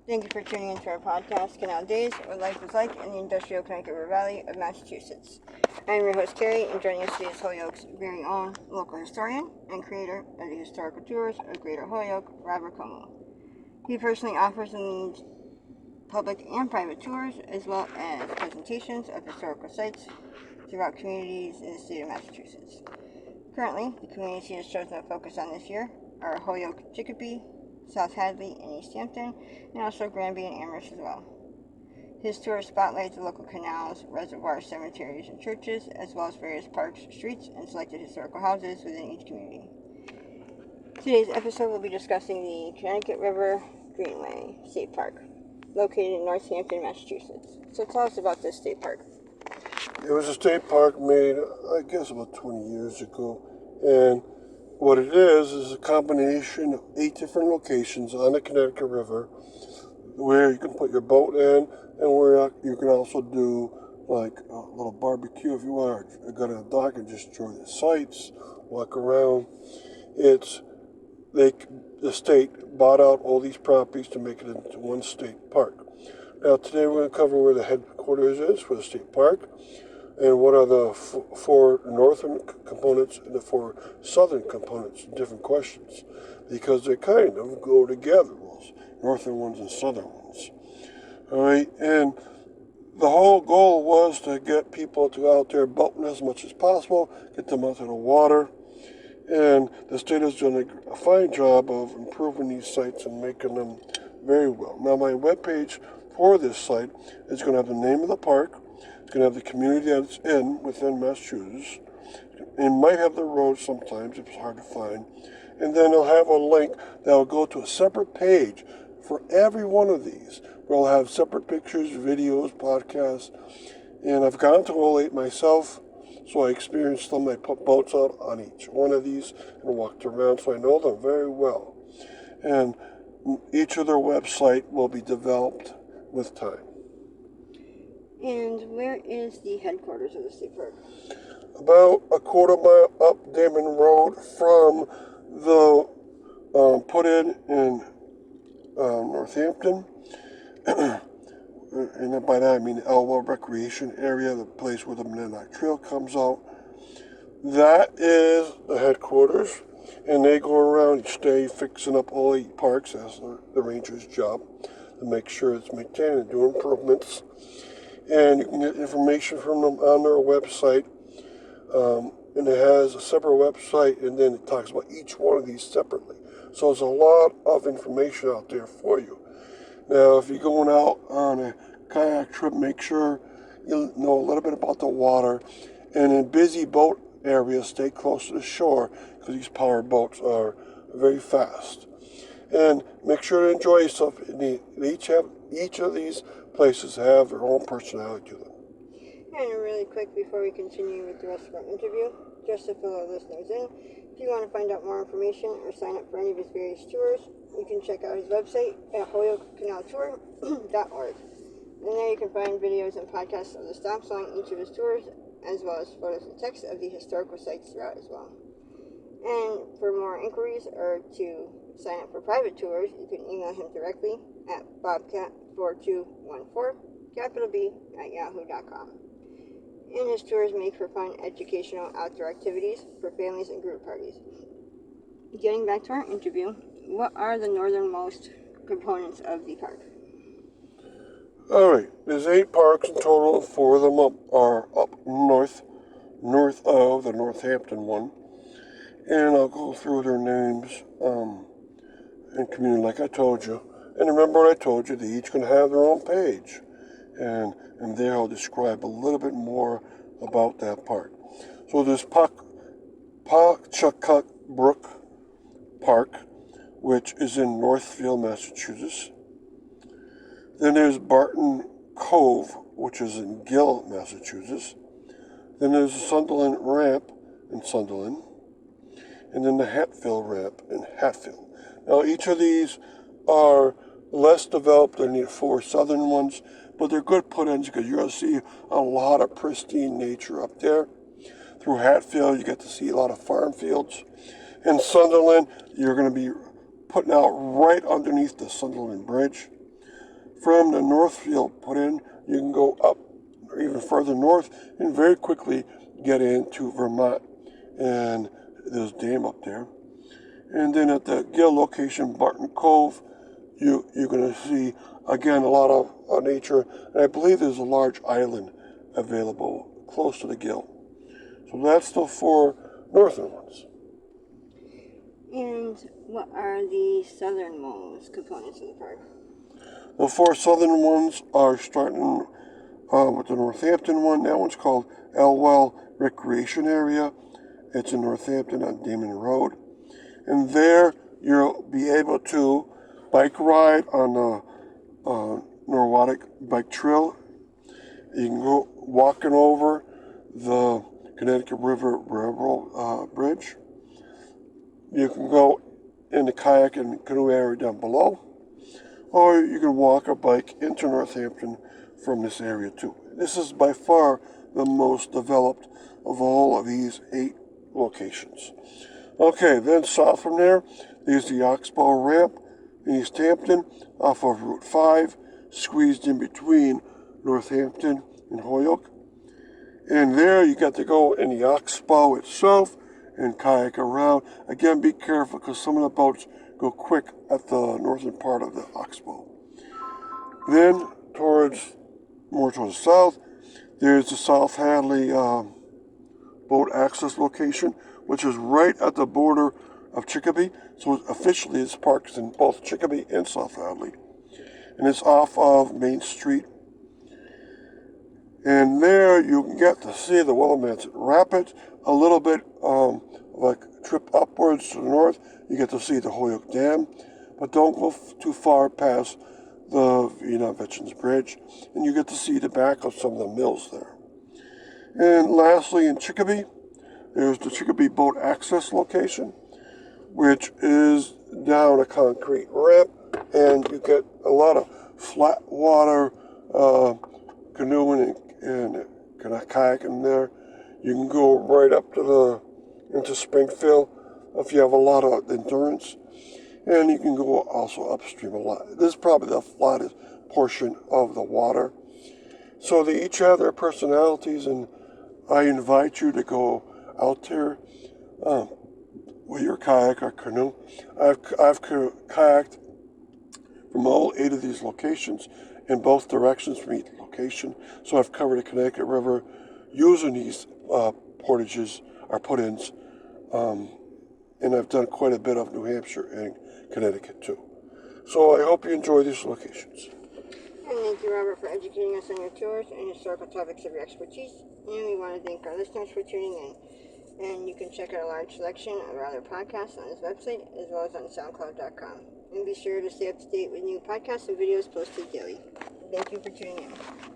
Thank you for tuning into our podcast, Canal Days, what life is like in the industrial Connecticut River Valley of Massachusetts. I am your host, Carrie, and joining us today is Holyoke's very own local historian and creator of the historical tours of Greater Holyoke, Robert Como. He personally offers and leads public and private tours, as well as presentations of historical sites throughout communities in the state of Massachusetts. Currently, the communities he has chosen to focus on this year are Holyoke, Chicopee, South Hadley, and East Hampton, and also Granby and Amherst as well. His tour spotlights the local canals, reservoirs, cemeteries, and churches, as well as various parks, streets, and selected historical houses within each community. Today's episode will be discussing the Connecticut River Greenway State Park, located in Northampton, Massachusetts. So tell us about this state park. It was a state park made, I guess, about 20 years ago, and what it is a combination of 8 different locations on the Connecticut River where you can put your boat in and where you can also do like a little barbecue if you want, or go to the dock and just enjoy the sights, walk around. The state bought out all these properties to make it into one state park. Now today we're going to cover where the headquarters is for the state park, and what are the 4 northern components and the 4 southern components, different questions, because they kind of go together, those northern ones and southern ones. All right, and the whole goal was to get people to out there boating as much as possible, get them out to the water, and the state has done a fine job of improving these sites and making them very well. Now my webpage for this site is going to have the name of the park. It's going to have the community that it's in within Massachusetts. It might have the road sometimes if it's hard to find. And then it'll have a link that will go to a separate page for every one of these. We'll have separate pictures, videos, podcasts. And I've gone to all 8 myself, so I experienced them. I put boats out on each one of these and walked around, so I know them very well. And each of their website will be developed with time. And where is the headquarters of the state park? About a quarter mile up Damon Road from the put in Northampton. And by that I mean Elwell Recreation Area, the place where the Monadnock Trail comes out. That is the headquarters, and they go around each day fixing up all 8 parks as the ranger's job to make sure it's maintained and do improvements. And you can get information from them on their website, and it has a separate website, and then it talks about each one of these separately. So there's a lot of information out there for you. Now, if you're going out on a kayak trip, make sure you know a little bit about the water, and in busy boat areas, stay close to the shore, because these power boats are very fast. And make sure to enjoy yourself. Each of these places have their own personality to them. And really quick before we continue with the rest of our interview, just to fill our listeners in, if you want to find out more information or sign up for any of his various tours, you can check out his website at holyokecanaltour.org. And there you can find videos and podcasts of the stops on each of his tours, as well as photos and text of the historical sites throughout as well. And for more inquiries or to sign up for private tours, you can email him directly at bobcat4214, capital B, @yahoo.com. And his tours make for fun, educational, outdoor activities for families and group parties. Getting back to our interview, what are the northernmost components of the park? All right, there's 8 parks in total, and 4 of them are up north of the Northampton one. And I'll go through their names and community like I told you. And remember what I told you, they each going to have their own page. And there I'll describe a little bit more about that park. So there's Pawcatuck Brook Park, which is in Northfield, Massachusetts. Then there's Barton Cove, which is in Gill, Massachusetts. Then there's the Sunderland Ramp in Sunderland. And then the Hatfield Ramp in Hatfield. Now each of these are less developed than the 4 southern ones, but they're good put-ins because you're going to see a lot of pristine nature up there. Through Hatfield, you get to see a lot of farm fields. In Sunderland, you're going to be putting out right underneath the Sunderland Bridge. from the north field put in, you can go up or even further north and very quickly get into Vermont. And there's a dam up there. And then at the Gill location, Barton Cove, you're going to see, again, a lot of nature. And I believe there's a large island available close to the Gill. So that's the 4 northern ones. And what are the southernmost components of the park? The 4 southern ones are starting with the Northampton one. That one's called Elwell Recreation Area. It's in Northampton on Damon Road. And there you'll be able to bike ride on the Norwottic Bike Trail. You can go walking over the Connecticut River Railroad Bridge. You can go in the kayak and canoe area down below. Or you can walk or bike into Northampton from this area too. This is by far the most developed of all of these 8 locations. Okay, then south from there, there's the Oxbow Ramp in East Hampton off of Route 5, squeezed in between Northampton and Holyoke. And there you got to go in the Oxbow itself and kayak around. Again, be careful because some of the boats go quick at the northern part of the Oxbow. Then more towards the south, there's the South Hadley boat access location, which is right at the border of Chicopee. So officially this park is in both Chicopee and South Hadley. And it's off of Main Street. And there you can get to see the Willamette Rapids, a little bit like a trip upwards to the north. You get to see the Holyoke Dam, but don't go too far past the Vietnam Veterans Bridge, and you get to see the back of some of the mills there. And lastly, in Chicopee, there's the Chicopee Boat Access location, which is down a concrete ramp, and you get a lot of flat water canoeing and kayaking there. You can go right up to into Springfield if you have a lot of endurance, and you can go also upstream a lot. This is probably the flattest portion of the water. So they each have their personalities, and I invite you to go out there with your kayak or canoe. I've kayaked from all 8 of these locations in both directions from each location. So I've covered the Connecticut River using these portages or put-ins, and I've done quite a bit of New Hampshire and Connecticut too. So I hope you enjoy these locations. And thank you, Robert, for educating us on your tours and historical topics of your expertise. And we want to thank our listeners for tuning in. And you can check out a large selection of our other podcasts on this website, as well as on SoundCloud.com. And be sure to stay up to date with new podcasts and videos posted daily. Thank you for tuning in.